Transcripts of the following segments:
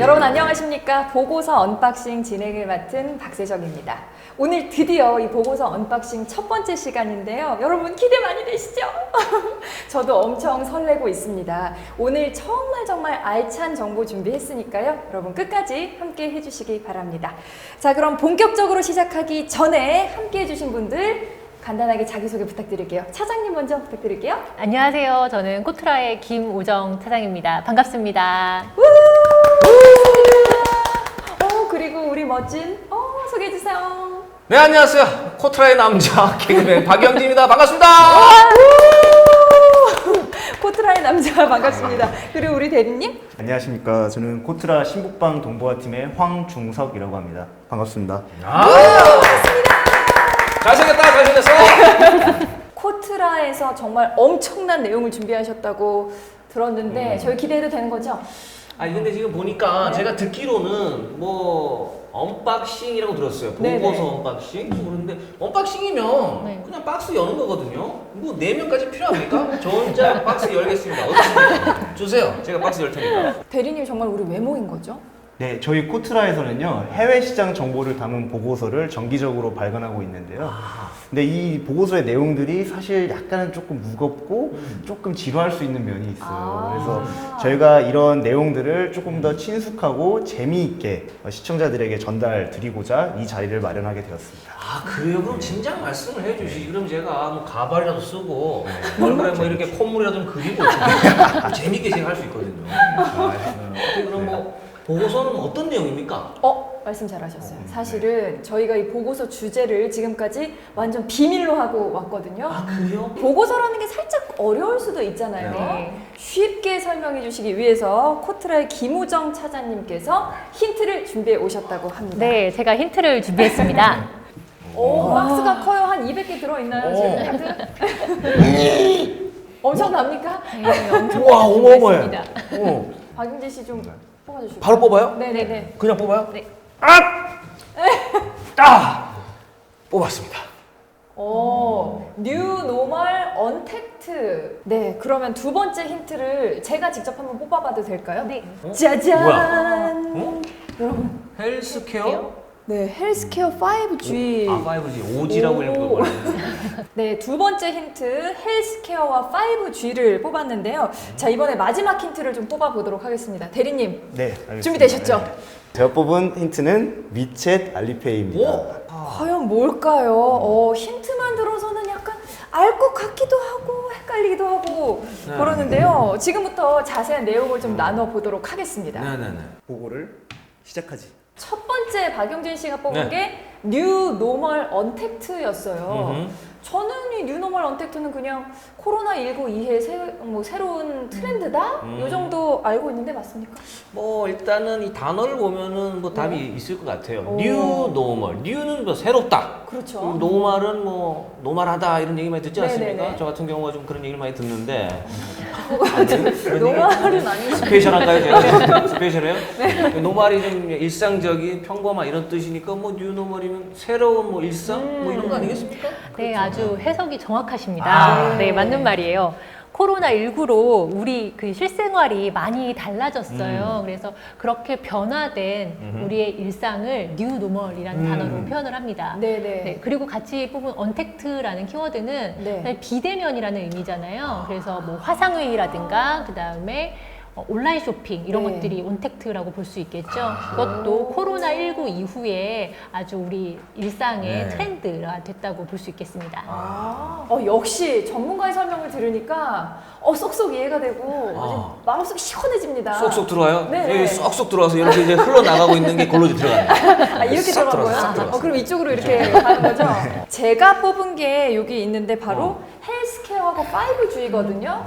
여러분 안녕하십니까? 보고서 언박싱 진행을 맡은 박세정입니다. 오늘 드디어 이 보고서 언박싱 첫 번째 시간인데요. 여러분 기대 많이 되시죠? 저도 엄청 설레고 있습니다. 오늘 정말 알찬 정보 준비했으니까요. 여러분 끝까지 함께 해주시기 바랍니다. 자, 그럼 본격적으로 시작하기 전에 함께 해주신 분들 간단하게 자기소개 부탁드릴게요. 차장님 먼저 부탁드릴게요. 안녕하세요. 저는 코트라의 김오정 차장입니다. 반갑습니다. 그리고 우리 멋진 소개해주세요. 네, 안녕하세요. 코트라의 남자 개그맨 박영진입니다. 반갑습니다. 코트라의 남자 반갑습니다. 그리고 우리 대리님. 안녕하십니까. 저는 코트라 신북방 동보아팀의 황중석이라고 합니다. 반갑습니다. 잘생겼다, 잘생겼어. 코트라에서 정말 엄청난 내용을 준비하셨다고 들었는데 저희 기대해도 되는 거죠? 아니 근데 지금 보니까 제가 듣기로는 뭐 언박싱이라고 들었어요. 보고서 네네. 언박싱. 그런데 언박싱이면 네. 그냥 박스 여는 거거든요. 뭐 4명까지 필요합니까? 저 혼자 박스 열겠습니다. 어떻습니까? 주세요. 제가 박스 열 테니까. 대리님 정말 우리 왜 모인 거죠? 네, 저희 코트라에서는요, 해외 시장 정보를 담은 보고서를 정기적으로 발간하고 있는데요. 근데 이 보고서의 내용들이 사실 약간은 조금 무겁고 조금 지루할 수 있는 면이 있어요. 그래서 저희가 이런 내용들을 조금 더 친숙하고 재미있게 시청자들에게 전달 드리고자 이 자리를 마련하게 되었습니다. 아, 그래요? 그럼 진작 말씀을 해주시지. 그럼 제가 뭐 가발이라도 쓰고 얼굴에 뭐 이렇게 콧물이라도 좀 그리고 재밌게 제가 할 수 있거든요. 그럼 뭐 보고서는 어떤 내용입니까? 말씀 잘하셨어요. 사실은 저희가 이 보고서 주제를 지금까지 완전 비밀로 하고 왔거든요. 아, 그래요? 보고서라는 게 살짝 어려울 수도 있잖아요. 네. 쉽게 설명해 주시기 위해서 코트라의 김우정 차장님께서 힌트를 준비해 오셨다고 합니다. 네, 제가 힌트를 준비했습니다. 오, 박스가 커요. 한 200개 들어있나요? 지금 힌트? 엄청납니까? 네, 엄청 우와, 어마어마해. 준비했습니다. 박윤재 씨 좀 뽑아주시고. 바로 뽑아요? 네네네. 그냥 뽑아요? 네. 뽑았습니다. 뉴 노멀 언택트. 네, 그러면 두 번째 힌트를 제가 직접 한번 뽑아봐도 될까요? 네. 짜잔! 뭐야? 여러분, 헬스케어? 네, 헬스케어 5G. 아, 5G. 오지라고 읽는 네, 두 번째 힌트 헬스케어와 5G를 뽑았는데요. 자, 이번에 마지막 힌트를 좀 뽑아보도록 하겠습니다. 대리님, 네, 알겠습니다. 준비되셨죠? 네. 제가 뽑은 힌트는 위챗 알리페이입니다. 과연 뭘까요? 힌트만 들어서는 약간 알 것 같기도 하고 헷갈리기도 하고 네. 그러는데요. 지금부터 자세한 내용을 좀 나눠보도록 하겠습니다. 네네네. 보고를 시작하지. 첫 번째 박영진 씨가 뽑은 네. 게 뉴 노멀 언택트였어요. 저는 이 뉴 노멀 언택트는 그냥 코로나19 이해 새로운 트렌드다? 이 정도 알고 있는데 맞습니까? 뭐 일단은 이 단어를 보면은 뭐 답이 네. 있을 것 같아요. 오. 뉴 노멀. 뉴는 뭐 새롭다. 그렇죠. 노말은 뭐 노말하다 이런 얘기 많이 듣지 않습니까? 네네네. 저 같은 경우가 좀 그런 얘기를 많이 듣는데 노멀은 아니죠. 스페셜한가요? 제가? 스페셜해요? 노말이 좀 일상적인 평범한 이런 뜻이니까 뭐 뉴노멀이면 새로운 뭐 일상 뭐 이런 거 아니겠습니까? 네, 아주 해석이 정확하십니다. 아. 네, 맞는 말이에요. 코로나19로 우리 그 실생활이 많이 달라졌어요. 그래서 그렇게 변화된 우리의 일상을 뉴 노멀이라는 단어로 표현을 합니다. 네네. 네, 그리고 같이 뽑은 언택트라는 키워드는 네. 비대면이라는 의미잖아요. 그래서 뭐 화상회의라든가 그 다음에 온라인 쇼핑 이런 네. 것들이 언택트라고 볼 수 있겠죠. 그것도 코로나19 이후에 아주 우리 일상의 네. 트렌드가 됐다고 볼 수 있겠습니다. 역시 전문가의 설명을 들으니까 쏙쏙 이해가 되고 아주 마음속이 시원해집니다. 쏙쏙 들어와요? 네. 여기 쏙쏙 들어와서 이렇게 이제 흘러나가고 있는 게 골로 들어가요. 이렇게 싹 들어가고요. 들어갔어, 싹 들어갔어. 그럼 이쪽으로 이렇게 가는 거죠? 제가 뽑은 게 여기 있는데 바로 헬스케어하고 5G거든요.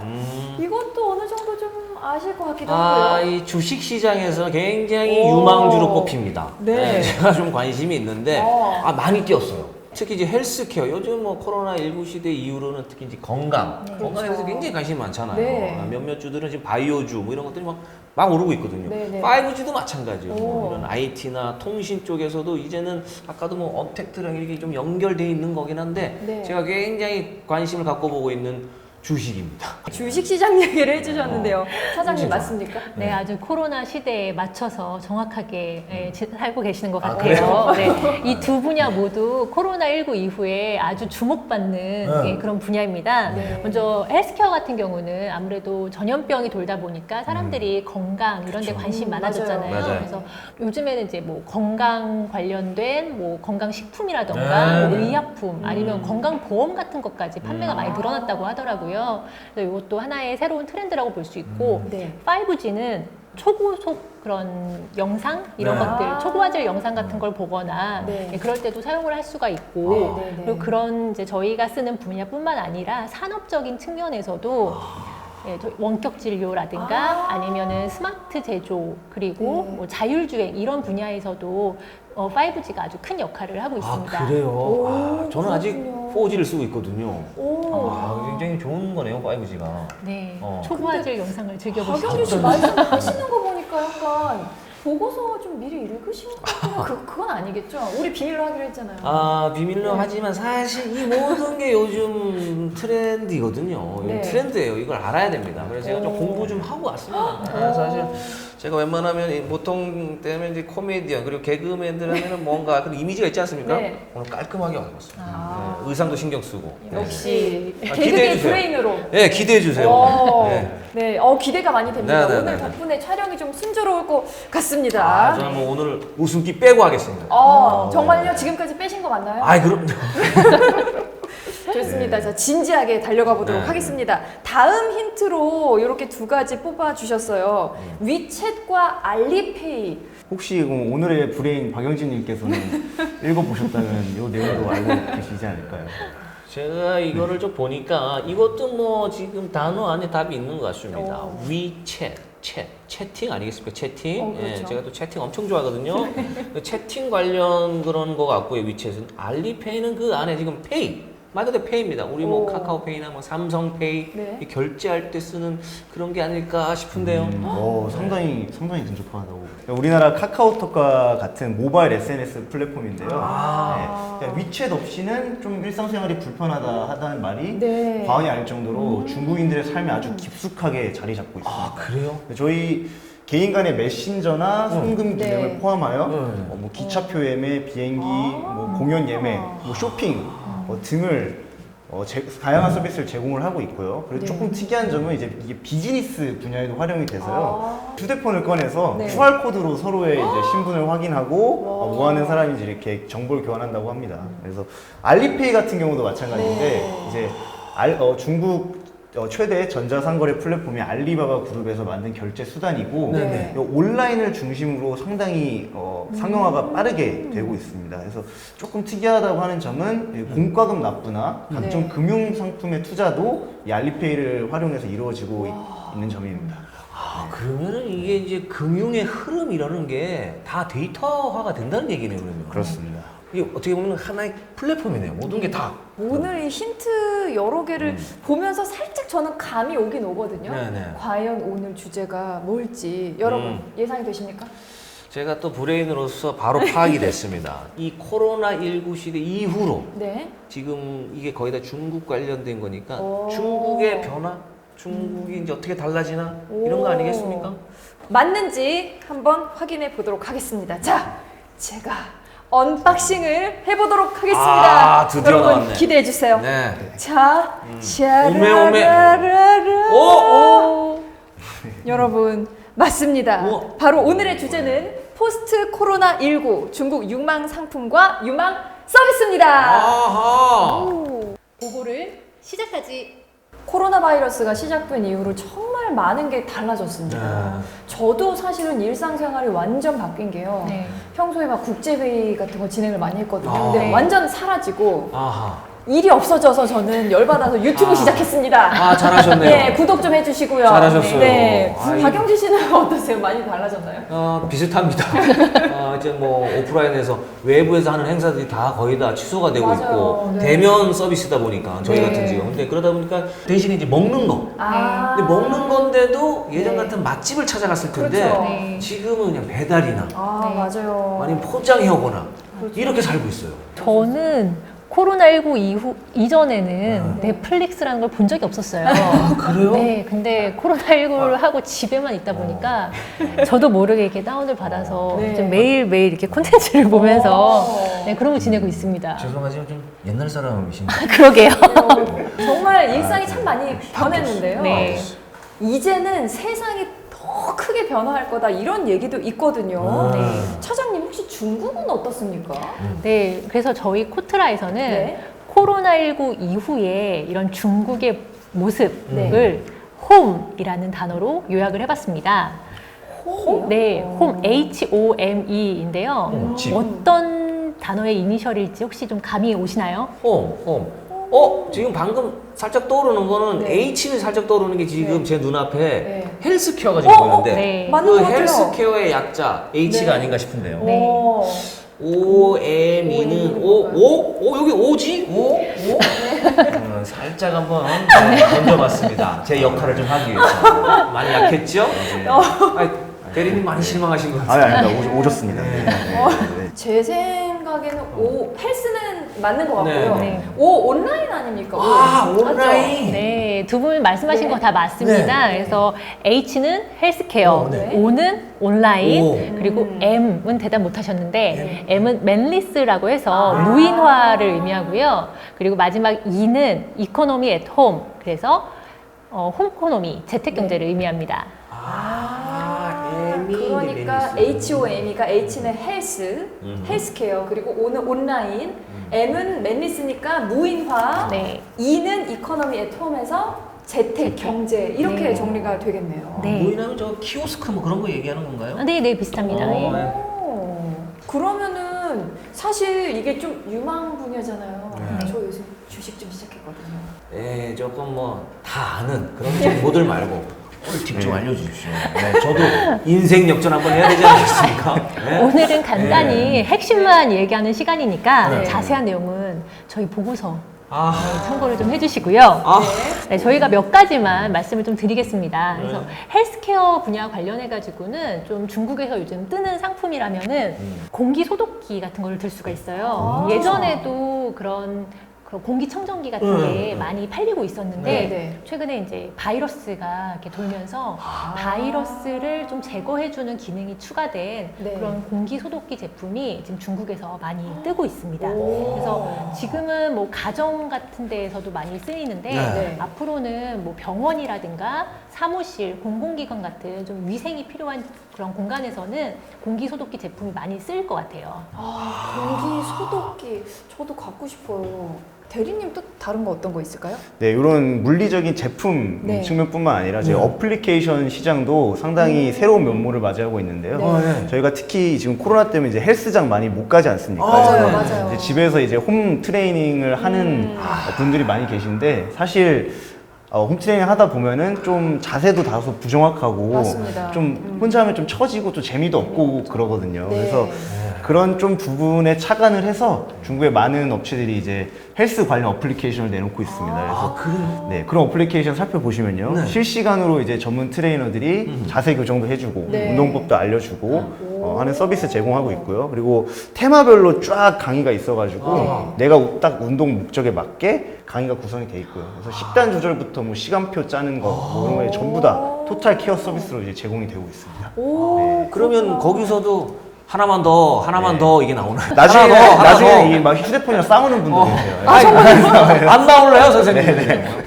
이것도 어느 정도 좀 아실 것 같기도 하고요. 이 주식 시장에서 굉장히 유망주로 꼽힙니다. 네. 제가 좀 관심이 있는데 어. 많이 뛰었어요. 특히 이제 헬스케어, 요즘 뭐 코로나19 시대 이후로는 특히 이제 건강에 대해서 그렇죠. 굉장히 관심이 많잖아요. 네. 몇몇 주들은 지금 바이오주 뭐 이런 것들이 막 오르고 있거든요. 네, 네. 5G도 마찬가지예요. 오. 이런 IT나 통신 쪽에서도 이제는 아까도 뭐 언택트랑 이렇게 좀 연결돼 있는 거긴 한데 네. 제가 굉장히 관심을 갖고 보고 있는 주식입니다. 주식시장 얘기를 해주셨는데요. 사장님 맞습니까? 네, 아주 코로나 시대에 맞춰서 정확하게 살고 계시는 것 아, 같아요. 네, 이 두 분야 모두 코로나19 이후에 아주 주목받는 그런 분야입니다. 네. 먼저 헬스케어 같은 경우는 아무래도 전염병이 돌다 보니까 사람들이 건강 이런 데 관심이 많아졌잖아요. 맞아요. 그래서 요즘에는 이제 뭐 건강 관련된 뭐 건강식품이라던가 뭐 의약품 아니면 건강보험 같은 것까지 판매가 많이 늘어났다고 하더라고요. 그래서 이것도 하나의 새로운 트렌드라고 볼 수 있고 네. 5G는 초고속 그런 영상 이런 네. 것들 초고화질 영상 같은 걸 보거나 네. 그럴 때도 사용을 할 수가 있고 네, 네, 네. 그리고 그런 이제 저희가 쓰는 분야뿐만 아니라 산업적인 측면에서도 원격 진료라든가 아니면은 스마트 제조 그리고 네. 뭐 자율주행 이런 분야에서도 5G가 아주 큰 역할을 하고 있습니다. 아, 그래요? 오, 아, 저는 아직 그렇군요. 4G를 쓰고 있거든요. 오. 아, 굉장히 좋은 거네요, 5G가. 네, 어. 초고화질 영상을 즐겨보시죠. 박영준 씨 말씀하시는 거 보니까 약간 보고서 좀 미리 읽으신 것 같아요. 그건 아니겠죠? 우리 비밀로 하기로 했잖아요. 아, 비밀로 네. 하지만 사실 이 모든 게 요즘 트렌드거든요. 네. 트렌드예요. 이걸 알아야 됩니다. 그래서 제가 좀 오. 공부 좀 하고 왔습니다. 아, 사실 제가 웬만하면 보통 때면 이제 코미디언 그리고 개그맨들 하면은 뭔가 그런 이미지가 있지 않습니까? 네. 오늘 깔끔하게 와봤습니다. 아. 네, 의상도 신경 쓰고. 역시 아, 개그의 기대해 주세요. 브레인으로. 네, 기대해 주세요. 오, 네. 네, 기대가 많이 됩니다. 네, 네, 오늘 네, 네. 덕분에 촬영이 좀 순조로울 것 같습니다. 아, 저는 뭐 오늘 웃음기 빼고 하겠습니다. 정말요? 지금까지 빼신 거 맞나요? 아, 그럼요. 좋습니다. 자, 진지하게 달려가 보도록 네. 하겠습니다. 다음 힌트로 이렇게 두 가지 뽑아 주셨어요. 위챗과 알리페이. 혹시 그럼 오늘의 브레인 박영진님께서는 읽어보셨다면 이 내용도 알고 계시지 않을까요? 제가 이거를 좀 보니까 이것도 뭐 지금 단어 안에 답이 있는 것 같습니다. 위챗, 채팅 아니겠습니까? 채팅. 그렇죠. 예, 제가 또 채팅 엄청 좋아하거든요. 그 채팅 관련 그런 거 같고요. 위챗은 알리페이는 그 안에 지금 페이. 말 그대로 페이입니다. 우리 뭐 오. 카카오페이나 뭐 삼성페이 네. 이 결제할 때 쓰는 그런 게 아닐까 싶은데요. 상당히 근접하다고. 우리나라 카카오톡과 같은 모바일 SNS 플랫폼인데요. 네. 그러니까 위챗 없이는 좀 일상생활이 불편하다는 말이 네. 과언이 아닐 정도로 중국인들의 삶에 아주 깊숙하게 자리 잡고 있습니다. 아, 그래요? 저희 개인 간의 메신저나 송금 기능을 네. 포함하여 네. 뭐 기차표 예매, 비행기, 뭐 공연 예매, 뭐 쇼핑 등을 다양한 서비스를 제공을 하고 있고요. 그리고 네. 조금 특이한 점은 이제 이게 비즈니스 분야에도 활용이 돼서요. 휴대폰을 꺼내서 네. QR 코드로 서로의 이제 신분을 확인하고 뭐 하는 사람인지 이렇게 정보를 교환한다고 합니다. 그래서 알리페이 같은 경우도 마찬가지인데 네. 이제 중국 최대 전자상거래 플랫폼이 알리바바 그룹에서 만든 결제 수단이고 네. 이 온라인을 중심으로 상당히 상용화가 빠르게 되고 있습니다. 그래서 조금 특이하다고 하는 점은 공과금 납부나 각종 네. 금융 상품의 투자도 이 알리페이를 활용해서 이루어지고 있는 점입니다. 아, 그러면은 이게 이제 금융의 흐름이라는 게 다 데이터화가 된다는 얘기네요, 그러면. 그렇습니다. 이게 어떻게 보면 하나의 플랫폼이네요. 모든 게 다. 오늘 이 힌트 여러 개를 보면서 살짝 저는 감이 오긴 오거든요. 네네. 과연 오늘 주제가 뭘지 여러분 예상이 되십니까? 제가 또 브레인으로서 바로 파악이 됐습니다. 이 코로나19 시대 이후로 네. 지금 이게 거의 다 중국 관련된 거니까 오. 중국의 변화? 중국이 이제 어떻게 달라지나? 이런 거 아니겠습니까? 맞는지 한번 확인해 보도록 하겠습니다. 자, 제가 언박싱을 해보도록 하겠습니다. 아, 드디어 여러분 나왔네. 기대해 주세요. 네. 자, 오메, 오메. 샤라라라라. 오! 여러분 맞습니다. 우와. 바로 오늘의 주제는 포스트 코로나19 중국 유망 상품과 유망 서비스입니다. 아하! 오. 보고를 시작하지. 코로나 바이러스가 시작된 이후로 정말 많은 게 달라졌습니다. 네. 저도 사실은 일상생활이 완전 바뀐 게요. 네. 평소에 막 국제회의 같은 거 진행을 많이 했거든요. 아. 근데 네. 완전 사라지고 아하. 일이 없어져서 저는 열받아서 유튜브 아. 시작했습니다. 아, 잘하셨네요. 네, 구독 좀 해주시고요. 잘하셨어요. 네. 아이. 박영진 씨는 어떠세요? 많이 달라졌나요? 비슷합니다. 이제 뭐 오프라인에서 외부에서 하는 행사들이 다 거의 다 취소가 되고 맞아요. 있고 네. 대면 서비스다 보니까 저희 네. 같은 지금 근데 그러다 보니까 대신에 이제 먹는 거. 아. 근데 먹는 건데도 예전 네. 같은 맛집을 찾아갔을 텐데 그렇죠. 네. 지금은 그냥 배달이나 아, 네. 맞아요. 아니면 포장해 오거나 그렇죠. 이렇게 살고 있어요. 저는 코로나19 이전에는 네. 넷플릭스라는 걸 본 적이 없었어요. 그래요? 네, 근데 코로나19를 하고 집에만 있다 보니까 저도 모르게 이렇게 다운을 받아서 네. 좀 매일매일 이렇게 콘텐츠를 보면서 어. 네, 그러고 지내고 있습니다. 죄송하지만 좀 옛날 사람이신데. 그러게요. 정말 일상이 참 많이 변했는데요. 네. 이제는 세상이 더 크게 변화할 거다 이런 얘기도 있거든요. 네. 차장님 혹시 중국은 어떻습니까? 네, 그래서 저희 코트라에서는 네. 코로나19 이후에 이런 중국의 모습을 네. 홈이라는 단어로 요약을 해봤습니다. 홈? 네, 홈 HOME인데요. 집. 어떤 단어의 이니셜일지 혹시 좀 감이 오시나요? 홈. 지금 방금 살짝 떠오르는 거는 네. H는 살짝 떠오르는 게 지금 네. 제 눈앞에 네. 헬스케어가 지금 보이는데 네. 맞는 그 것 같아요. 헬스케어의 약자 H가 네. 아닌가 싶은데요. 네. 오. OME는 여기 O지? 오? 살짝 한번 던져봤습니다. 제 역할을 좀 하기 위해서. 많이 약했죠? 네. 아니, 대리님 많이 실망하신 것 같아요. 아닙니다. 오셨습니다. 네. 네. 제 생각에는 헬스는 맞는 것 같고요. 네. 네. 온라인 아닙니까? 아, 맞죠? 온라인. 네, 두 분 말씀하신 네. 거 다 맞습니다. 네. 그래서 H는 헬스케어, 네. O는 온라인, 오. 그리고 M은 대답 못 하셨는데 네. M은 맨리스라고 해서 무인화를 의미하고요. 그리고 마지막 E는 이코노미 앳 홈, 그래서 홈코노미, 재택경제를 의미합니다. 그러니까 HOM이가 H는 헬스, 헬스케어, 그리고 O는 온라인, M은 맨리스니까 무인화, 네. E는 이코노미 앳 홈에서 재택 경제 이렇게 네. 정리가 되겠네요. 네. 무인하면 저 키오스크 뭐 그런 거 얘기하는 건가요? 네, 네, 비슷합니다. 네. 네. 오, 그러면은 사실 이게 좀 유망 분야잖아요. 네. 저 요새 주식 좀 시작했거든요. 네, 조금 뭐 다 아는 그런 정보들 말고 꿀팁 좀 알려주십시오. 네, 저도 인생 역전 한번 해야 되지 않겠습니까? 네. 오늘은 간단히 핵심만 얘기하는 시간이니까 네. 자세한 내용은 저희 보고서 아, 참고를 좀 해주시고요. 아, 네, 저희가 몇 가지만 말씀을 좀 드리겠습니다. 그래서 네. 헬스케어 분야 관련해가지고는 좀 중국에서 요즘 뜨는 상품이라면은 공기 소독기 같은 걸 들 수가 있어요. 아. 예전에도 그런 공기청정기 같은 게 많이 팔리고 있었는데 네, 네. 최근에 이제 바이러스가 이렇게 돌면서 바이러스를 좀 제거해주는 기능이 추가된 네. 그런 공기 소독기 제품이 지금 중국에서 많이 뜨고 있습니다. 오. 그래서 지금은 뭐 가정 같은 데에서도 많이 쓰이는데 네. 앞으로는 뭐 병원이라든가 사무실, 공공기관 같은 좀 위생이 필요한 그런 공간에서는 공기 소독기 제품이 많이 쓰일 것 같아요. 공기 소독기 저도 갖고 싶어요. 대리님 또 다른 거 어떤 거 있을까요? 네, 이런 물리적인 제품 네. 측면뿐만 아니라 저희 어플리케이션 시장도 상당히 새로운 면모를 맞이하고 있는데요. 네. 저희가 특히 지금 코로나 때문에 이제 헬스장 많이 못 가지 않습니까? 맞아요, 그래서 맞아요. 이제 집에서 이제 홈 트레이닝을 하는 분들이 많이 계신데 사실 홈 트레이닝 하다 보면은 좀 자세도 다소 부정확하고 맞습니다. 좀 혼자 하면 좀 처지고 또 재미도 없고 그러거든요. 네. 그래서 그런 좀 부분에 착안을 해서 중국의 많은 업체들이 이제 헬스 관련 어플리케이션을 내놓고 있습니다. 그래서 그래요? 네, 그런 어플리케이션 살펴보시면요. 네. 실시간으로 이제 전문 트레이너들이 자세 교정도 해주고 네. 운동법도 알려주고 하는 서비스 제공하고 있고요. 그리고 테마별로 쫙 강의가 있어가지고 내가 딱 운동 목적에 맞게 강의가 구성이 돼 있고요. 그래서 식단 조절부터 뭐 시간표 짜는 거 뭐 이런 거 전부 다 토탈 케어 서비스로 이제 제공이 되고 있습니다. 오, 그러면 거기서도 하나만 더 이게 나오나요? 나중에 하나 더. 나중에 이게 막 휴대폰이랑 싸우는 분도 계세요. 안 나올래요, 선생님?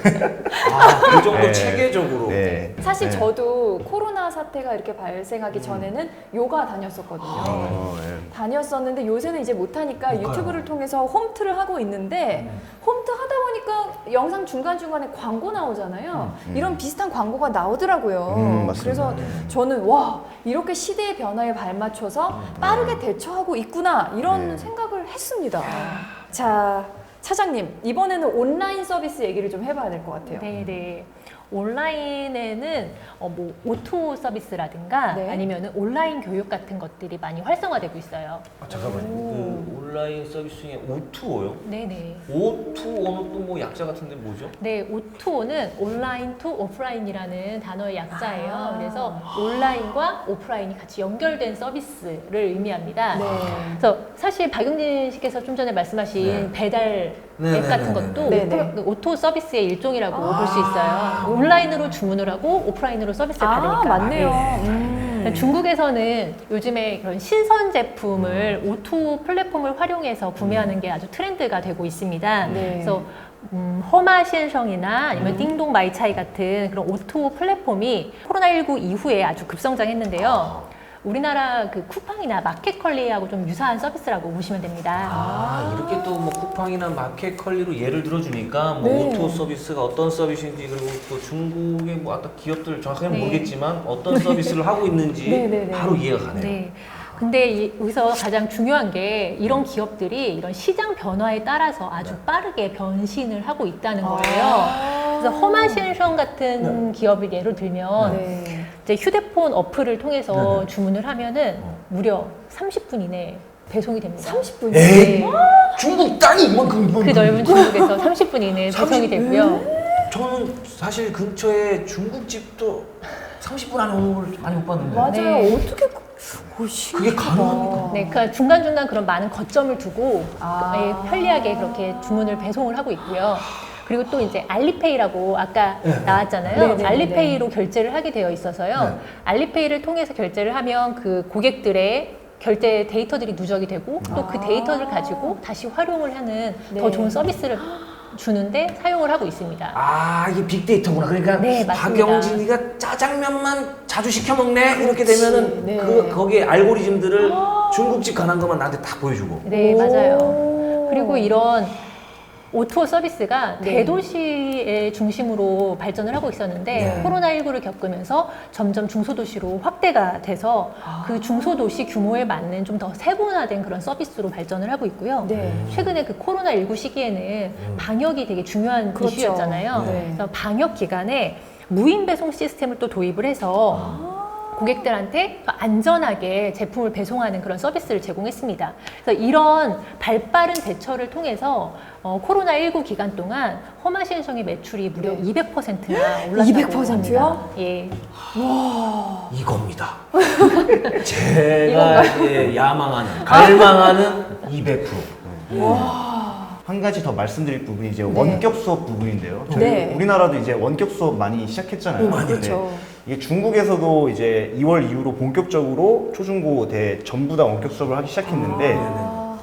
그 정도 네. 체계적으로. 네. 사실 네. 저도 코로나 사태가 이렇게 발생하기 전에는 요가 다녔었거든요. 네. 다녔었는데 요새는 이제 못하니까 못 가요. 유튜브를 통해서 홈트를 하고 있는데 홈트 하다 보니까 영상 중간중간에 광고 나오잖아요. 이런 비슷한 광고가 나오더라고요. 맞습니다. 그래서 저는 와 이렇게 시대의 변화에 발맞춰서 빠르게 대처하고 있구나 이런 네. 생각을 했습니다. 자 차장님 이번에는 온라인 서비스 얘기를 좀 해봐야 될 것 같아요. 네네. 온라인에는 뭐 오토 서비스라든가 네. 아니면 온라인 교육 같은 것들이 많이 활성화되고 있어요. 잠깐만요. 그 온라인 서비스 중에 O2O요? 네네. O2O는 또 뭐 약자 같은데 뭐죠? 네, O2O는 온라인 투 오프라인이라는 단어의 약자예요. 아. 그래서 온라인과 오프라인이 같이 연결된 서비스를 의미합니다. 네. 그래서 사실 박용진 씨께서 좀 전에 말씀하신 네. 배달 네, 앱 네, 같은 네, 것도 네, 네. 오토 서비스의 일종이라고 아. 볼 수 있어요. 온라인으로 주문을 하고 오프라인으로 서비스를 받으니까. 맞네요. 그러니까 중국에서는 요즘에 그런 신선 제품을 오토 플랫폼을 활용해서 구매하는 게 아주 트렌드가 되고 있습니다. 네. 그래서 허마시엔성이나 아니면 띵동 마이차이 같은 그런 오토 플랫폼이 코로나19 이후에 아주 급성장했는데요. 우리나라 그 쿠팡이나 마켓컬리하고 좀 유사한 서비스라고 보시면 됩니다. 아, 이렇게 또 뭐 쿠팡이나 마켓컬리로 예를 들어주니까 뭐 네. 오토 서비스가 어떤 서비스인지 그리고 또 중국의 뭐 아까 기업들 정확하게 네. 모르겠지만 어떤 서비스를 하고 있는지 네, 네, 네. 바로 이해가 가네요. 네. 근데 여기서 가장 중요한 게 이런 기업들이 이런 시장 변화에 따라서 아주 빠르게 변신을 하고 있다는 거예요. 그래서 허마시엔성 같은 기업을 예로 들면 네. 이제 휴대폰 어플을 통해서 네네. 주문을 하면은 무려 30분 이내에 배송이 됩니다. 30분. 에이? 네. 중국 땅이 이만큼 그 넓은 중국에서 30분 이내에 배송이 되고요. 저는 사실 근처에 중국집도 30분 안에 오는 걸 많이 못 봤는데 맞아요. 네. 어떻게 그게 가능합니까? 네, 그 중간중간 그런 많은 거점을 두고 아. 예, 편리하게 그렇게 주문을 배송을 하고 있고요. 그리고 또 이제 알리페이라고 아까 나왔잖아요. 네네네네. 알리페이로 결제를 하게 되어 있어서요. 네. 알리페이를 통해서 결제를 하면 그 고객들의 결제 데이터들이 누적이 되고 또 그 데이터를 가지고 다시 활용을 하는 네. 더 좋은 서비스를 주는데 사용을 하고 있습니다. 아, 이게 빅데이터구나. 그러니까 네, 맞습니다. 박영진이가 짜장면만 자주 시켜 먹네 이렇게 되면은 네. 그 거기에 알고리즘들을 중국집 가난 것만 나한테 다 보여주고. 네, 오. 맞아요. 그리고 이런 오토 서비스가 네. 대도시의 중심으로 발전을 하고 있었는데 네. 코로나19를 겪으면서 점점 중소도시로 확대가 돼서 그 중소도시 규모에 맞는 좀 더 세분화된 그런 서비스로 발전을 하고 있고요. 네. 최근에 그 코로나19 시기에는 방역이 되게 중요한 그렇죠. 이슈였잖아요. 네. 그래서 방역 기간에 무인 배송 시스템을 또 도입을 해서 고객들한테 안전하게 제품을 배송하는 그런 서비스를 제공했습니다. 그래서 이런 발빠른 대처를 통해서 코로나19 기간 동안 허마시엔성의 매출이 무려 네. 200%나 올랐다고 200% 요? 합니다. 예. 이겁니다. 제가 이제 야망하는, 갈망하는 200%. 한 가지 더 말씀드릴 부분이 이제 원격 수업 부분인데요. 저희 네. 우리나라도 이제 원격 수업 많이 시작했잖아요. 많이 근데 그렇죠. 이게 중국에서도 이제 2월 이후로 본격적으로 초중고 대 전부 다 원격 수업을 하기 시작했는데 아.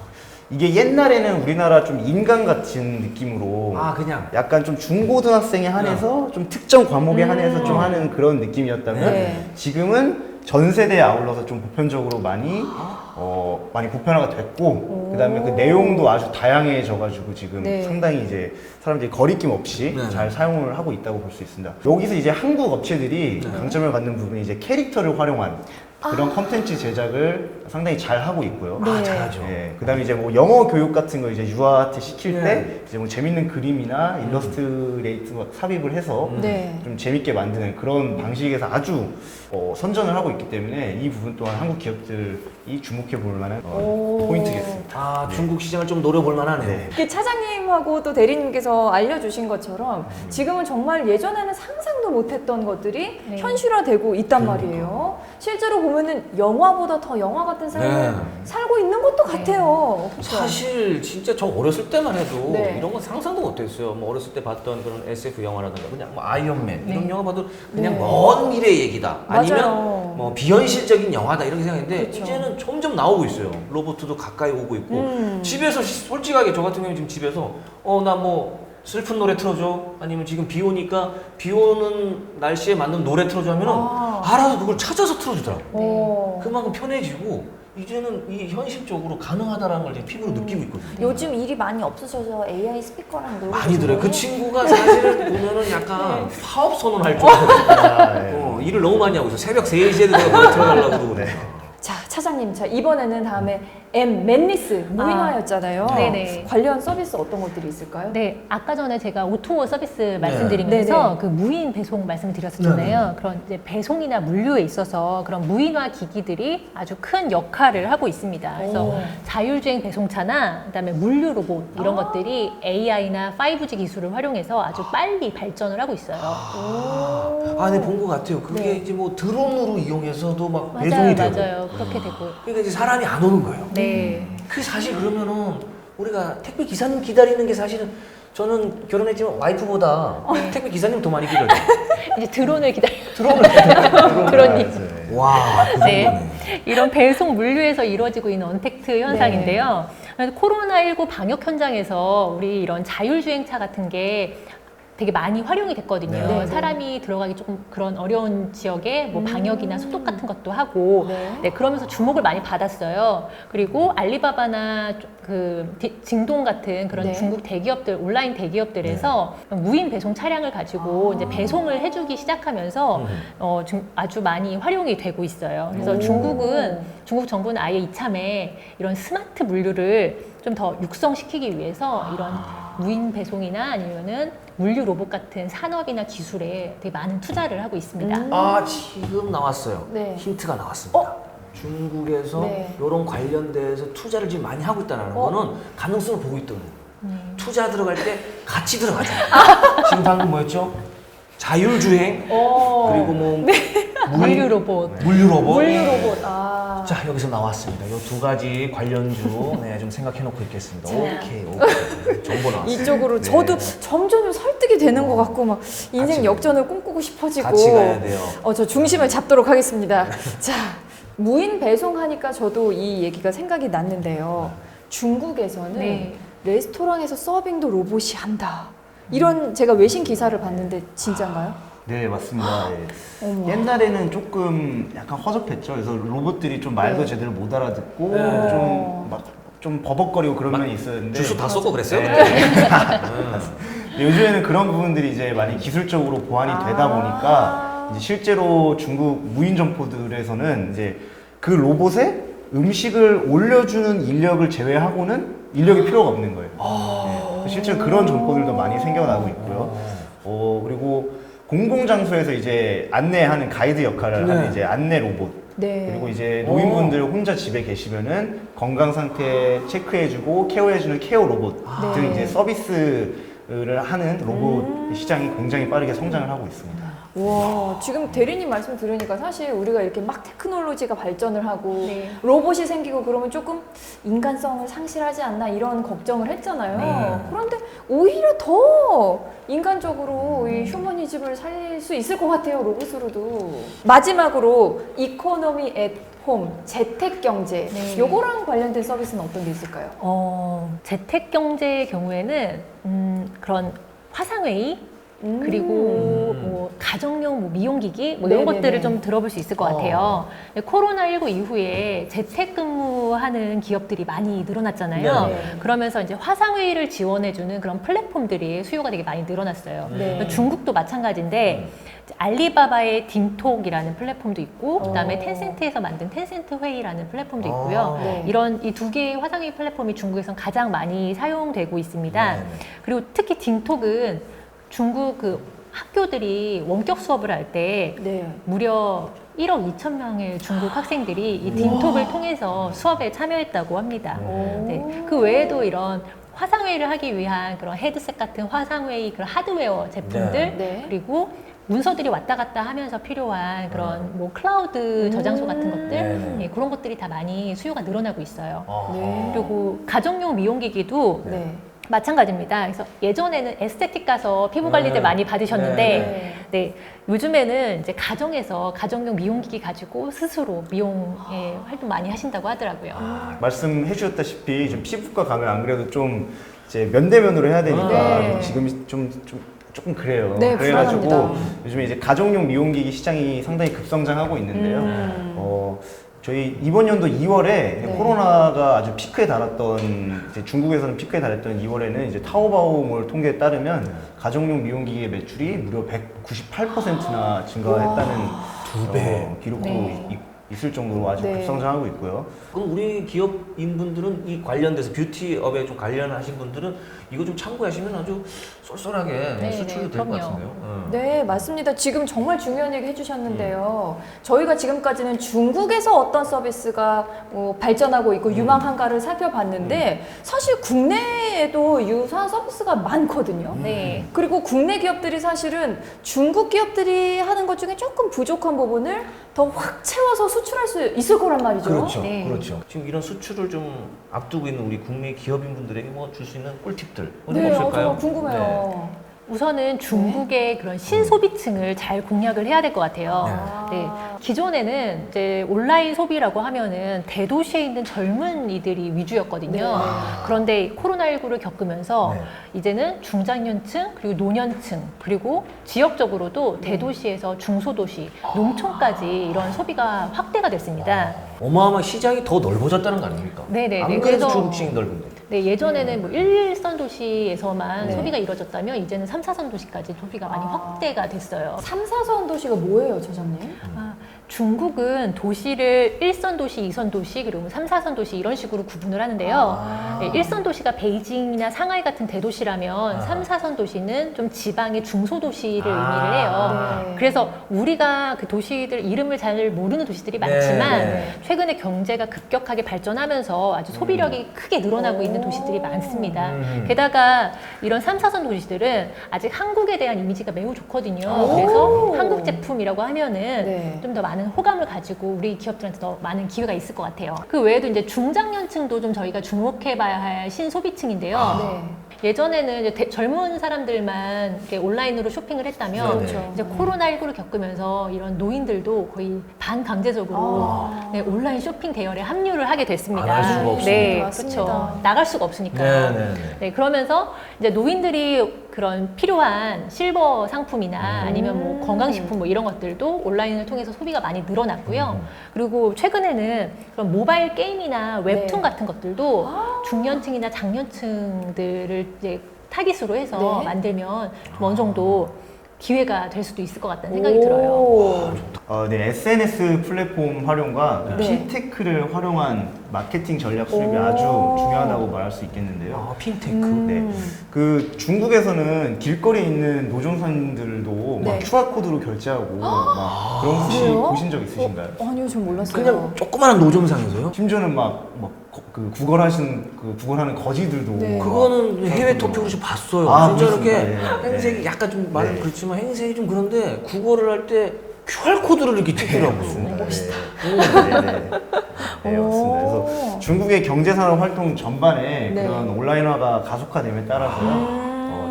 이게 옛날에는 우리나라 좀 인간 같은 느낌으로 아, 그냥. 약간 좀 중고등학생에 한해서 좀 특정 과목에 한해서 좀 하는 그런 느낌이었다면 네. 지금은 전 세대에 아울러서 좀 보편적으로 많이 많이 보편화가 됐고 그다음에 그 내용도 아주 다양해져가지고 지금 네. 상당히 이제 사람들이 거리낌 없이 네. 잘 사용을 하고 있다고 볼 수 있습니다. 여기서 이제 한국 업체들이 강점을 갖는 부분이 이제 캐릭터를 활용한 그런 컨텐츠 제작을 상당히 잘 하고 있고요. 네. 아, 잘하죠. 예, 그다음에 이제 뭐 영어 교육 같은 거 이제 유아한테 시킬 네. 때 이제 뭐 재밌는 그림이나 일러스트레이트 삽입을 해서 네. 좀 재밌게 만드는 그런 방식에서 아주 선전을 하고 있기 때문에 이 부분 또한 한국 기업들이 주목해 볼 만한 오. 포인트겠습니다. 아, 중국 시장을 좀 노려볼 만하네요. 네. 이렇게 차장님하고 또 대리님께서 알려주신 것처럼 지금은 정말 예전에는 상상도 못했던 것들이 네. 현실화되고 있단 말이에요. 실제로 보면은 영화보다 더 영화 같은 삶을 네. 살고 있는 것도 같아요. 그렇죠? 사실 진짜 저 어렸을 때만 해도 네. 이런 건 상상도 못했어요. 뭐 어렸을 때 봤던 그런 SF 영화라든가 그냥 뭐 아이언맨 이런 네. 영화 봐도 그냥 네. 먼 미래 얘기다. 아니면 맞아요. 뭐 비현실적인 영화다 이렇게 생각했는데 그쵸. 이제는 점점 나오고 있어요. 로봇도 가까이 오고 있고 집에서 솔직하게 저 같은 경우는 지금 집에서 나 뭐 슬픈 노래 틀어줘 아니면 지금 비 오니까 비 오는 날씨에 맞는 노래 틀어줘 하면은 알아서 그걸 찾아서 틀어주더라고. 오. 그만큼 편해지고 이제는 이 현실적으로 가능하다라는 걸 제가 피부로 느끼고 있거든요. 요즘 일이 많이 없으셔서 AI 스피커랑 노래 많이 들어요. 그 부르는 친구가 사실은 보면은 약간 파업 선언할 줄 일을 너무 많이 하고 있어. 새벽 3시에도 내가 노래 틀어달라고 그러고. 네. 자, 차장님, 자 이번에는 다음에 맨리스 무인화였잖아요. 네네. 관련 서비스 어떤 것들이 있을까요? 네, 아까 전에 제가 오토 서비스 말씀드리면서 네네. 그 무인 배송 말씀드렸었잖아요. 그런 이제 배송이나 물류에 있어서 그런 무인화 기기들이 아주 큰 역할을 하고 있습니다. 그래서 오. 자율주행 배송차나 그다음에 물류 로봇 이런 것들이 AI나 5G 기술을 활용해서 아주 빨리 발전을 하고 있어요. 네, 본 것 같아요. 그게 네. 이제 뭐 드론으로 이용해서도 막 맞아요, 배송이 되고. 맞아요. 그렇게 되고. 그러니까 이제 사람이 안 오는 거예요. 네. 그 사실 그러면은 우리가 택배 기사님 기다리는 게 사실은 저는 결혼했지만 와이프보다 택배 기사님 더 많이 기다려요. 이제 드론을 기다려. 드론을 드론님. 와, 그 네. 정도네. 이런 배송 물류에서 이루어지고 있는 언택트 현상인데요. 코로나19 방역 현장에서 우리 이런 자율주행차 같은 게 되게 많이 활용이 됐거든요. 네. 사람이 들어가기 조금 그런 어려운 지역에 뭐 방역이나 소독 같은 것도 하고, 네. 그러면서 주목을 많이 받았어요. 그리고 알리바바나 징동 같은 그런 네. 중국 대기업들, 온라인 대기업들에서 무인 배송 차량을 가지고 이제 배송을 해주기 시작하면서 아주 많이 활용이 되고 있어요. 그래서 중국 정부는 아예 이참에 이런 스마트 물류를 좀 더 육성시키기 위해서 이런 무인 배송이나 아니면은 물류 로봇 같은 산업이나 기술에 되게 많은 투자를 하고 있습니다. 지금 나왔어요. 네. 힌트가 나왔습니다. 중국에서 네. 이런 관련돼서 투자를 지금 많이 하고 있다는 거는 가능성을 보고 있더군요. 투자 들어갈 때 같이 들어가잖아요. 지금 방금 뭐였죠? 자율주행 그리고 뭐 물류 로봇. 물류 로봇. 물류 로봇. 자, 여기서 나왔습니다. 이 두 가지 관련주 좀 생각해 놓고 있겠습니다. 자. 오케이. 정보 나왔어요. 이쪽으로 네. 저도 점점 설득이 되는 것 같고 막 인생 같이 역전을 꿈꾸고 싶어지고 같이 가야 돼요. 저 중심을 잡도록 하겠습니다. 자, 무인 배송하니까 저도 이 얘기가 생각이 났는데요. 중국에서는 네. 레스토랑에서 서빙도 로봇이 한다. 이런 제가 외신 기사를 봤는데 진짜인가요? 네, 맞습니다. 예. 어머. 옛날에는 조금 약간 허접했죠. 그래서 로봇들이 좀 말도 네. 제대로 못 알아듣고 네. 좀 버벅거리고 그런 면이 있었는데 주소 다 쏟고 그랬어요? 네. 요즘에는 그런 부분들이 이제 많이 기술적으로 보완이 되다 보니까 이제 실제로 중국 무인 점포들에서는 이제 그 로봇에 음식을 올려주는 인력을 제외하고는 인력이 필요가 없는 거예요. 네. 실제로 그런 점포들도 많이 생겨나고 있고요. 그리고 공공장소에서 이제 안내하는 가이드 역할을 하는 이제 안내 로봇. 네. 그리고 이제 노인분들 혼자 집에 계시면은 건강 상태 체크해주고 케어해주는 케어 로봇 네. 등 이제 서비스를 하는 로봇 시장이 굉장히 빠르게 성장을 하고 있습니다. 와, 지금 대리님 말씀 들으니까 사실 우리가 이렇게 막 테크놀로지가 발전을 하고 네. 로봇이 생기고 그러면 조금 인간성을 상실하지 않나 이런 걱정을 했잖아요. 네. 그런데 오히려 더 인간적으로 이 휴머니즘을 살릴 수 있을 것 같아요, 로봇으로도. 마지막으로 이코노미 앳 홈, 재택경제. 네. 요거랑 관련된 서비스는 어떤 게 있을까요? 재택 경제의 경우에는 그런 화상회의 그리고 뭐 가정용 뭐 미용기기 뭐 이런 네네네. 것들을 좀 들어볼 수 있을 것 같아요. 코로나19 이후에 재택근무하는 기업들이 많이 늘어났잖아요. 네. 그러면서 이제 화상회의를 지원해주는 그런 플랫폼들이 수요가 되게 많이 늘어났어요. 네. 중국도 마찬가지인데 알리바바의 딘톡이라는 플랫폼도 있고 그다음에 텐센트에서 만든 텐센트 회의라는 플랫폼도 있고요. 네. 이런 이 두 개의 화상회의 플랫폼이 중국에선 가장 많이 사용되고 있습니다. 네, 네. 그리고 특히 딘톡은 중국 그 학교들이 원격 수업을 할 때 네. 무려 1억 2천 명의 중국 학생들이 이 딘톡을 통해서 수업에 참여했다고 합니다. 네. 그 외에도 이런 화상회의를 하기 위한 그런 헤드셋 같은 화상회의 그런 하드웨어 제품들 네. 그리고 문서들이 왔다 갔다 하면서 필요한 그런 뭐 클라우드 저장소 같은 것들 네. 예, 그런 것들이 다 많이 수요가 늘어나고 있어요. 네. 그리고 가정용 미용기기도 네. 마찬가지입니다. 그래서 예전에는 에스테틱 가서 피부 관리들 많이 받으셨는데, 네, 요즘에는 이제 가정에서 가정용 미용기기 가지고 스스로 미용에 활동 많이 하신다고 하더라고요. 말씀해 주셨다시피 좀 피부과 가면 안 그래도 좀 이제 면대면으로 해야 되니까 네. 지금 조금 그래요. 네, 그래가지고 불안합니다. 요즘에 이제 가정용 미용기기 시장이 상당히 급성장하고 있는데요. 저희 이번 연도 2월에 네. 코로나가 아주 피크에 달았던 이제 중국에서는 피크에 달했던 2월에는 이제 타오바오몰 통계에 따르면 가정용 미용기기의 매출이 무려 198%나 증가했다는 두 배. 기록도 네. 있을 정도로 아주 네. 급성장하고 있고요. 그럼 우리 기업인분들은 이 관련돼서 뷰티업에 좀 관련하신 분들은 이거 좀 참고하시면 아주 쏠쏠하게 네, 수출도 네, 될 것 그럼요. 같은데요. 네, 맞습니다. 지금 정말 중요한 얘기 해주셨는데요. 저희가 지금까지는 중국에서 어떤 서비스가 발전하고 있고 유망한가를 살펴봤는데 사실 국내에도 유사한 서비스가 많거든요. 네. 그리고 국내 기업들이 사실은 중국 기업들이 하는 것 중에 조금 부족한 부분을 더 확 채워서 수출할 수 있을 거란 말이죠. 그렇죠. 네. 그렇죠. 지금 이런 수출을 좀 앞두고 있는 우리 국내 기업인분들에게 뭐 줄 수 있는 꿀팁들 뭐 네, 좀 없을까요? 정말 궁금해요. 우선은 중국의 그런 신소비층을 잘 공략을 해야 될 것 같아요. 네. 기존에는 이제 온라인 소비라고 하면은 대도시에 있는 젊은이들이 위주였거든요. 네. 그런데 코로나19를 겪으면서 네. 이제는 중장년층 그리고 노년층 그리고 지역적으로도 대도시에서 중소도시, 농촌까지 이런 소비가 확대가 됐습니다. 어마어마 시장이 더 넓어졌다는 거 아닙니까? 네네네. 안 그래도 그래서 중국 시장이 넓은데. 네, 예전에는 뭐 1, 2선 도시에서만 네. 소비가 이루어졌다면 이제는 3, 4선 도시까지 소비가 많이 확대가 됐어요. 3, 4선 도시가 뭐예요, 저자님? 아, 중국은 도시를 1선 도시, 2선 도시, 그리고 3, 4선 도시 이런 식으로 구분을 하는데요. 네, 1선 도시가 베이징이나 상하이 같은 대도시라면 3, 4선 도시는 좀 지방의 중소도시를 의미를 해요. 네. 그래서 우리가 그 도시들 이름을 잘 모르는 도시들이 많지만 네. 최근에 경제가 급격하게 발전하면서 아주 소비력이 크게 늘어나고 있는 도시들이 많습니다. 게다가 이런 3, 4선 도시들은 아직 한국에 대한 이미지가 매우 좋거든요. 오. 그래서 한국 제품이라고 하면은 네. 좀 더 많은 호감을 가지고 우리 기업들한테 더 많은 기회가 있을 것 같아요. 그 외에도 이제 중장년층도 좀 저희가 주목해봐야 할 신소비층인데요. 네. 예전에는 이제 젊은 사람들만 이렇게 온라인으로 쇼핑을 했다면 그렇죠. 이제 코로나19를 겪으면서 이런 노인들도 거의 반강제적으로 네, 온라인 쇼핑 대열에 합류를 하게 됐습니다. 안 할 수가 없습니다. 네, 맞습니다. 그렇죠. 나갈 수가 없으니까. 네네네. 네, 그러면서 이제 노인들이 그런 필요한 실버 상품이나 아니면 뭐 건강식품 뭐 이런 것들도 온라인을 통해서 소비가 많이 늘어났고요. 그리고 최근에는 그런 모바일 게임이나 웹툰 네. 같은 것들도 중년층이나 장년층들을 이제 타깃으로 해서 네. 만들면 좀 어느 정도 기회가 될 수도 있을 것 같다는 생각이 들어요. 네, SNS 플랫폼 활용과 그 네. 핀테크를 활용한 마케팅 전략 수립이 오. 아주 중요하다고 말할 수 있겠는데요. 아, 핀테크. 네. 그 중국에서는 길거리에 있는 노점상들도 네. 막 QR코드로 결제하고 막 그런 거 혹시 그래요? 보신 적 있으신가요? 아니요, 전 몰랐어요. 그냥 조그마한 노점상에서요? 심지어는 그 구걸하는 거지들도 네. 막 그거는 해외 QR 코드로. 토픽에서 봤어요. 아, 진짜 이렇게 그렇습니까? 네. 행색이 약간 좀 말은 네. 그렇지만 행색이 좀 그런데 국어를 할 때 QR코드를 이렇게 찍더라고요. 멋있다. 오. 네, 맞습니다. 그래서 중국의 경제산업 활동 전반에 네. 그런 온라인화가 가속화됨에 따라서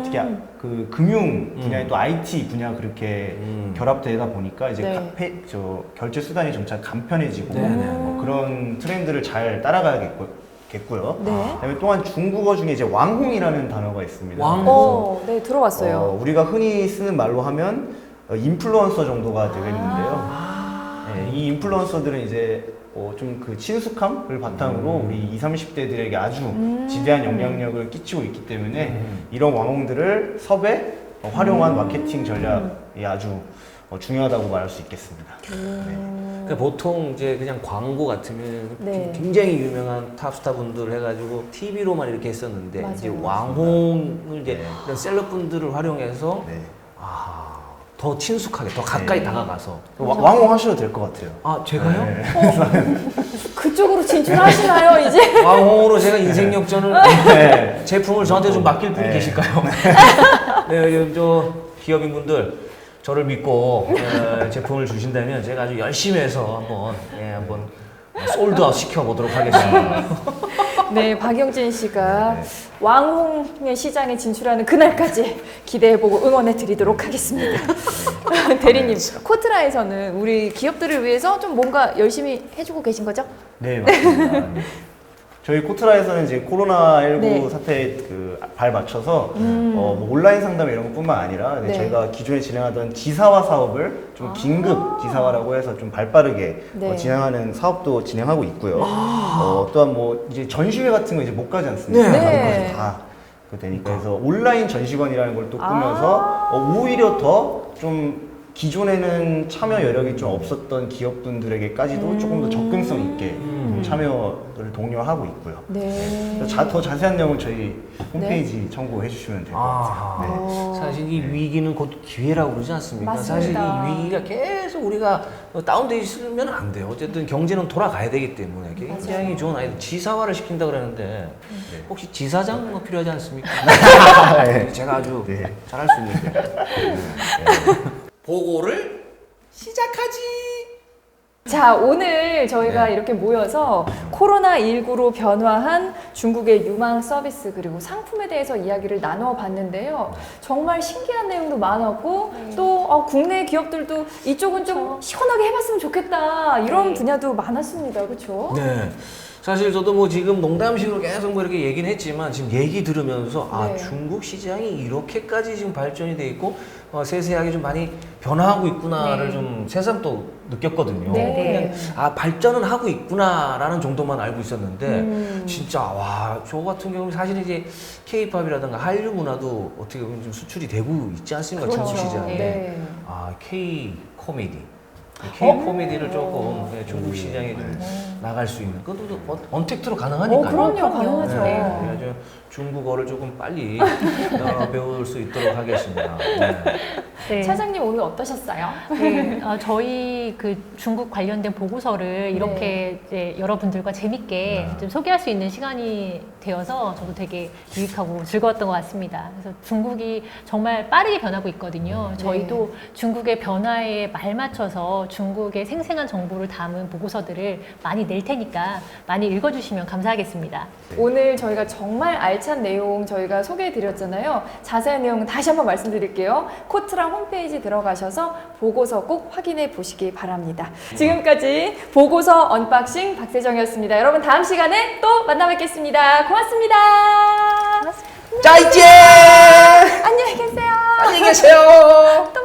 특히 그 금융 분야에 또 IT 분야 그렇게 결합되다 보니까 이제 네. 결제 수단이 점차 간편해지고 네네. 그런 트렌드를 잘 따라가야겠고요. 네. 그다음에 또한 중국어 중에 이제 왕홍이라는 단어가 있습니다. 왕홍. 네, 들어봤어요. 우리가 흔히 쓰는 말로 하면 인플루언서 정도가 되겠는데요. 네, 이 인플루언서들은 이제 좀 그 친숙함을 바탕으로 우리 20, 30대들에게 아주 지대한 영향력을 끼치고 있기 때문에 이런 왕홍들을 섭외, 활용한 마케팅 전략이 아주 중요하다고 말할 수 있겠습니다. 그러니까 보통 이제 그냥 광고 같으면 네. 굉장히 유명한 탑스타 분들 해가지고 TV로만 이렇게 했었는데 맞아요. 이제 왕홍을 이제 네. 이런 셀럽분들을 활용해서 네. 더 친숙하게 더 가까이 네. 다가가서 왕홍 하셔도 될 것 같아요. 아 제가요? 네. 그쪽으로 진출하시나요, 이제? 왕홍으로 제가 인생 역전을 네. 제품을 저한테 좀 맡길 분이 네. 계실까요? 네, 요즘 저 기업인분들 저를 믿고 제품을 주신다면 제가 아주 열심히 해서 한번 솔드아웃 시켜보도록 하겠습니다. 네, 박영진 씨가 왕홍의 시장에 진출하는 그날까지 기대해보고 응원해드리도록 하겠습니다. 대리님, 코트라에서는 우리 기업들을 위해서 좀 뭔가 열심히 해주고 계신 거죠? 네, 맞습니다. 저희 코트라에서는 이제 코로나19 네. 사태에 발 맞춰서 뭐 온라인 상담 이런 것뿐만 아니라 네. 저희가 기존에 진행하던 지사화 사업을 좀 긴급 지사화라고 해서 좀 발빠르게 네. 진행하는 사업도 진행하고 있고요. 또한 뭐 이제 전시회 같은 거 이제 못 가지 않습니까? 네. 네. 다 되니까 그래서 온라인 전시관이라는 걸 또 꾸며서 오히려 더 좀 기존에는 참여 여력이 좀 없었던 기업분들에게까지도 조금 더 접근성 있게 참여를 독려하고 있고요. 네. 더 자세한 내용은 저희 홈페이지 참고해 주시면 될 것 같아요. 네. 사실 이 위기는 곧 기회라고 그러지 않습니까? 맞습니다. 사실 이 위기가 계속 우리가 다운돼 있으면 안 돼요. 어쨌든 경제는 돌아가야 되기 때문에 굉장히 좋은 아이들 지사화를 시킨다 그러는데 혹시 지사장 뭐 필요하지 않습니까? 네. 제가 아주 네. 잘할 수 있는데. 보고를 시작하지. 자, 오늘 저희가 네. 이렇게 모여서 코로나19로 변화한 중국의 유망 서비스 그리고 상품에 대해서 이야기를 나눠봤는데요. 정말 신기한 내용도 많았고 또 국내 기업들도 이쪽은 좀 시원하게 해봤으면 좋겠다 이런 네. 분야도 많았습니다. 그렇죠? 네. 사실 저도 뭐 지금 농담식으로 계속 뭐 이렇게 얘기는 했지만 지금 얘기 들으면서 네. 중국 시장이 이렇게까지 지금 발전이 돼 있고 세세하게 좀 많이 변화하고 있구나를 네. 좀 새삼 또 느꼈거든요. 네. 그냥 발전은 하고 있구나라는 정도만 알고 있었는데 진짜 와, 저 같은 경우는 사실 이제 K-팝이라든가 한류 문화도 어떻게 보면 좀 수출이 되고 있지 않습니까? 중국 시장에. 네. K-코미디. K-코미디를 조금 중국 시장에 좀 나갈 수 있는 그것도 언택트로 가능하니까요. 그럼요. 가능하죠. 네, 그래서 중국어를 조금 빨리 배울 수 있도록 하겠습니다. 네. 네. 차장님 오늘 어떠셨어요? 네, 저희 그 중국 관련된 보고서를 이렇게 이제 여러분들과 재밌게 좀 소개할 수 있는 시간이 되어서 저도 되게 유익하고 즐거웠던 것 같습니다. 그래서 중국이 정말 빠르게 변하고 있거든요. 저희도 중국의 변화에 말맞춰서 중국의 생생한 정보를 담은 보고서들을 많이 낼 테니까 많이 읽어주시면 감사하겠습니다. 오늘 저희가 정말 알찬 내용 저희가 소개해드렸잖아요. 자세한 내용은 다시 한번 말씀드릴게요. 코트랑 홈페이지 들어가셔서 보고서 꼭 확인해 보시기 바랍니다. 지금까지 보고서 언박싱 박세정이었습니다. 여러분 다음 시간에 또 만나 뵙겠습니다. 고맙습니다. 짜이제! 안녕히 계세요. 안녕히 계세요. 또